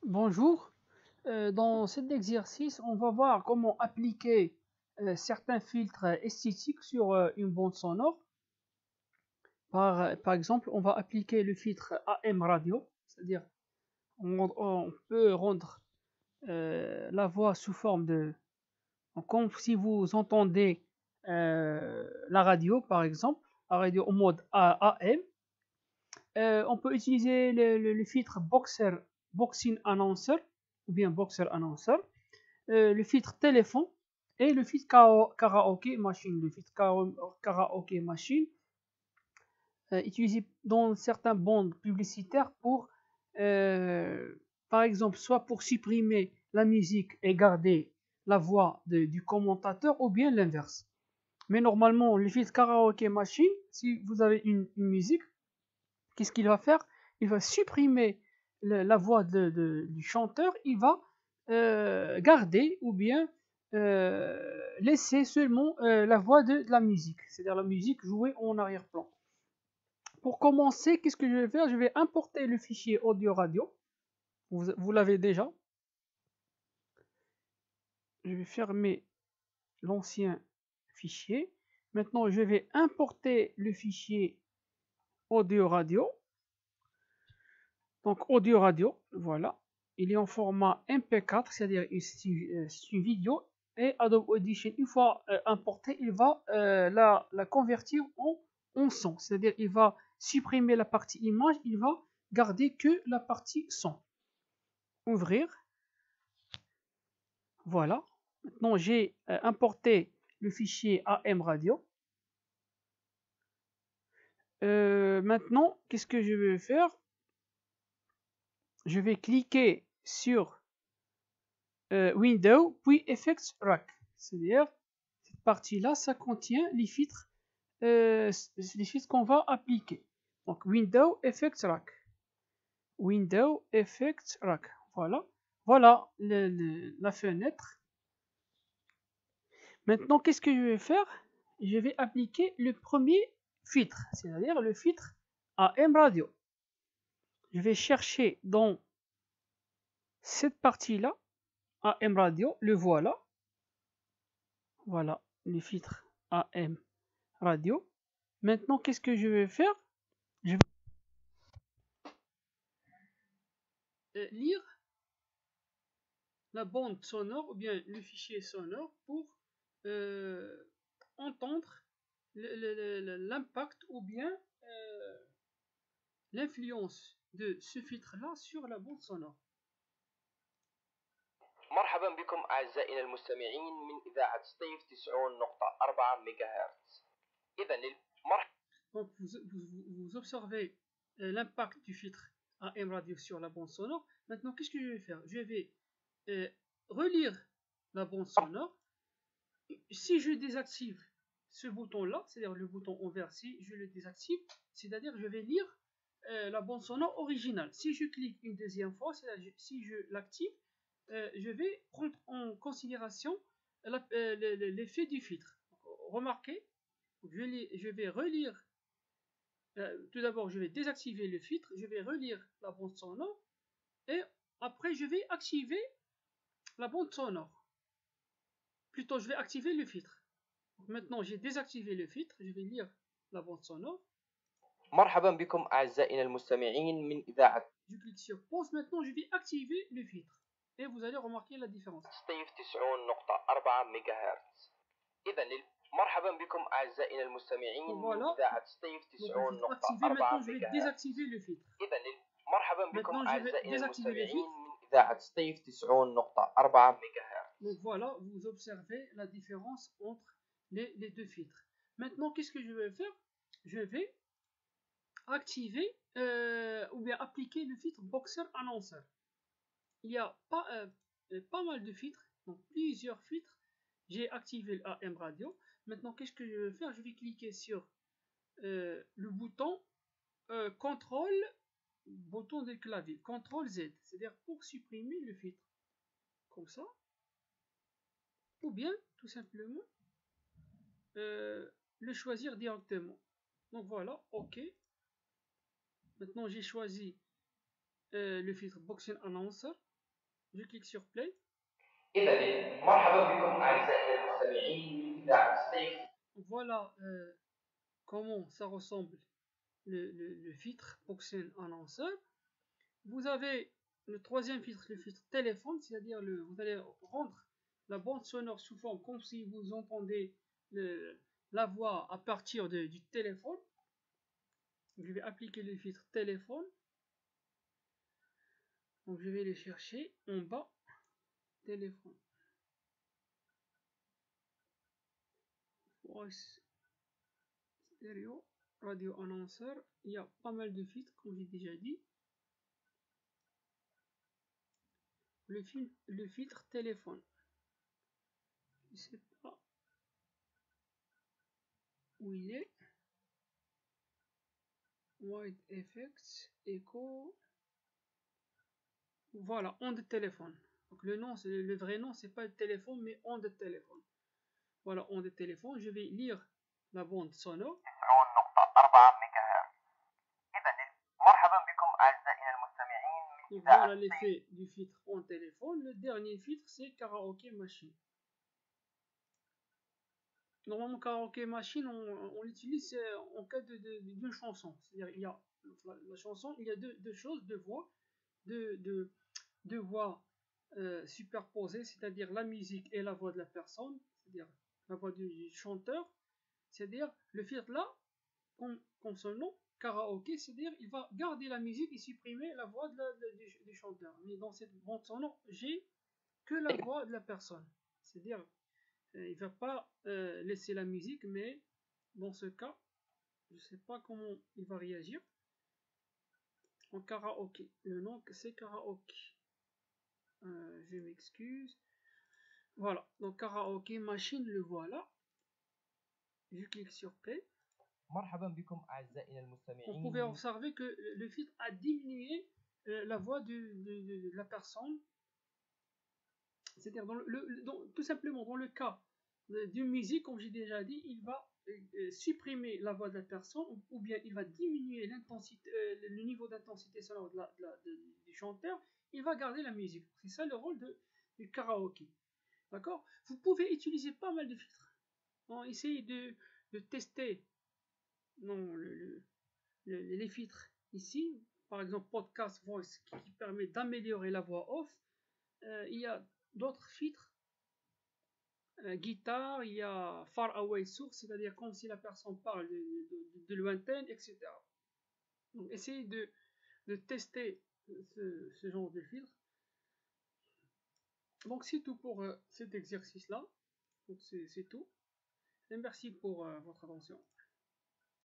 Bonjour, dans cet exercice, on va voir comment appliquer certains filtres esthétiques sur une bande sonore. Par exemple, on va appliquer le filtre AM radio, c'est-à-dire on peut rendre la voix sous forme de... Comme si vous entendez la radio, par exemple, la radio en mode AM. On peut utiliser le filtre Boxing Announcer ou bien Boxer Announcer, le filtre téléphone et le filtre karaoke machine. Le filtre karaoke machine utilisé dans certaines bandes publicitaires pour, par exemple, soit pour supprimer la musique et garder la voix du commentateur ou bien l'inverse. Mais normalement, le filtre karaoke machine, si vous avez une musique, qu'est-ce qu'il va faire? Il va supprimer la voix du chanteur, il va garder ou bien laisser seulement la voix de la musique, c'est-à-dire la musique jouée en arrière-plan. Pour commencer, qu'est-ce que je vais faire? Je vais importer le fichier audio-radio. Vous l'avez déjà. Je vais fermer l'ancien fichier. Maintenant, je vais importer le fichier audio-radio. Donc, audio-radio, voilà. Il est en format MP4, c'est-à-dire c'est une vidéo. Et Adobe Audition, une fois importé, il va la convertir en son. C'est-à-dire il va supprimer la partie image, il va garder que la partie son. Ouvrir. Voilà. Maintenant, j'ai importé le fichier AM radio. Maintenant, qu'est-ce que je vais faire? Je vais cliquer sur Window, puis Effects Rack. C'est-à-dire, cette partie-là, ça contient les filtres qu'on va appliquer. Donc, Window, Effects Rack. Window, Effects Rack. Voilà. Voilà la fenêtre. Maintenant, qu'est-ce que je vais faire? Je vais appliquer le premier filtre, c'est-à-dire le filtre AM radio. Je vais chercher dans cette partie-là, AM radio, le voilà. Voilà le filtre AM radio. Maintenant, qu'est-ce que je vais faire? Je vais lire la bande sonore ou bien le fichier sonore pour entendre l'impact ou bien l'influence de ce filtre-là sur la bande sonore. مرحبا بكم أعزائنا المستمعين من إذاعة سطيف 90.4 ميجا هرتز. Donc vous observez l'impact du filtre AM radio sur la bande sonore. Maintenant, qu'est-ce que je vais faire? Je vais relire la bande sonore. Si je désactive ce bouton-là, c'est-à-dire le bouton en vert, si je le désactive, c'est-à-dire je vais lire la bande sonore originale. Si je clique une deuxième fois, c'est-à-dire si je l'active, je vais prendre en considération l'effet du filtre. Remarquez, je vais relire, tout d'abord je vais désactiver le filtre, je vais relire la bande sonore et après je vais activer la bande sonore. Plutôt je vais activer le filtre. Maintenant j'ai désactivé le filtre, je vais lire la bande sonore. مرحبا بكم أعزائنا المستمعين من إذاعة. Je clique sur pause, maintenant je vais activer le filtre. Et vous allez remarquer la différence. سطيف 90.4 ميجا هرتز. إذا مرحبا بكم أعزائنا المستمعين من إذاعة سطيف 90.4 ميجا هرتز. désactiver le filtre. إذا مرحبا بكم أعزائنا المستمعين من إذاعة سطيف 90.4 ميجا هرتز. Donc voilà, vous observez la différence entre les deux filtres. Maintenant, qu'est-ce que je vais faire? Je vais activer ou bien appliquer le filtre Boxer Announcer. Il y a pas mal de filtres, donc plusieurs filtres. J'ai activé le AM radio. Maintenant, qu'est-ce que je vais faire? Je vais cliquer sur le bouton contrôle, bouton de clavier, CTRL Z, c'est-à-dire pour supprimer le filtre. Comme ça. Ou bien, tout simplement, le choisir directement. Donc voilà, OK. Maintenant, j'ai choisi le filtre Boxing Announcer. Je clique sur play. إذا مرحبا بكم أعزائي المستمعين من إذاعة ستيف. Voilà comment ça ressemble le filtre Proxen annonceur. Vous avez le troisième filtre, le filtre téléphone, c'est-à-dire vous allez rendre la bande sonore sous forme comme si vous entendez la voix à partir du téléphone. Je vais appliquer le filtre téléphone. Donc je vais les chercher en bas, téléphone. Voice stéréo, radio annonceur. Il y a pas mal de filtres, comme j'ai déjà dit. Le filtre téléphone. Je sais pas où il est. Wide Effects, Echo. Voilà, onde téléphone. Donc le nom, le vrai nom, c'est pas le téléphone, mais onde téléphone. Voilà, onde téléphone. Je vais lire la bande sonore. Donc voilà l'effet du filtre en téléphone. Le dernier filtre, c'est Karaoke Machine. Normalement, Karaoke Machine, on l'utilise en cas d'une chanson. C'est-à-dire, il y a la chanson, il y a deux choses, deux voix, deux voix superposées, c'est-à-dire la musique et la voix de la personne, c'est-à-dire la voix du chanteur. C'est-à-dire, le filtre là, comme son nom, karaoké, c'est-à-dire il va garder la musique et supprimer la voix du chanteur. Mais dans cette bande sonore, j'ai que la voix de la personne. C'est-à-dire, il ne va pas laisser la musique, mais dans ce cas, je ne sais pas comment il va réagir. En karaoké, le nom c'est karaoké. Je m'excuse. Voilà, donc karaoké machine, le voilà. Je clique sur play. On pouvait observer que le filtre a diminué la voix de la personne. C'est-à-dire, tout simplement, dans le cas d'une musique, comme j'ai déjà dit, il va supprimer la voix de la personne, ou bien il va diminuer l'intensité, le niveau d'intensité sonore du chanteur, il va garder la musique. C'est ça le rôle du karaoké. D'accord? Vous pouvez utiliser pas mal de filtres. Bon, essayez de tester les filtres ici. Par exemple, Podcast Voice qui permet d'améliorer la voix off. Il y a d'autres filtres. Guitare, il y a Far Away Source, c'est-à-dire comme si la personne parle de lointaine, etc. Donc essayez de tester ce genre de filtre. Donc c'est tout pour cet exercice-là. Donc c'est tout. Et merci pour votre attention.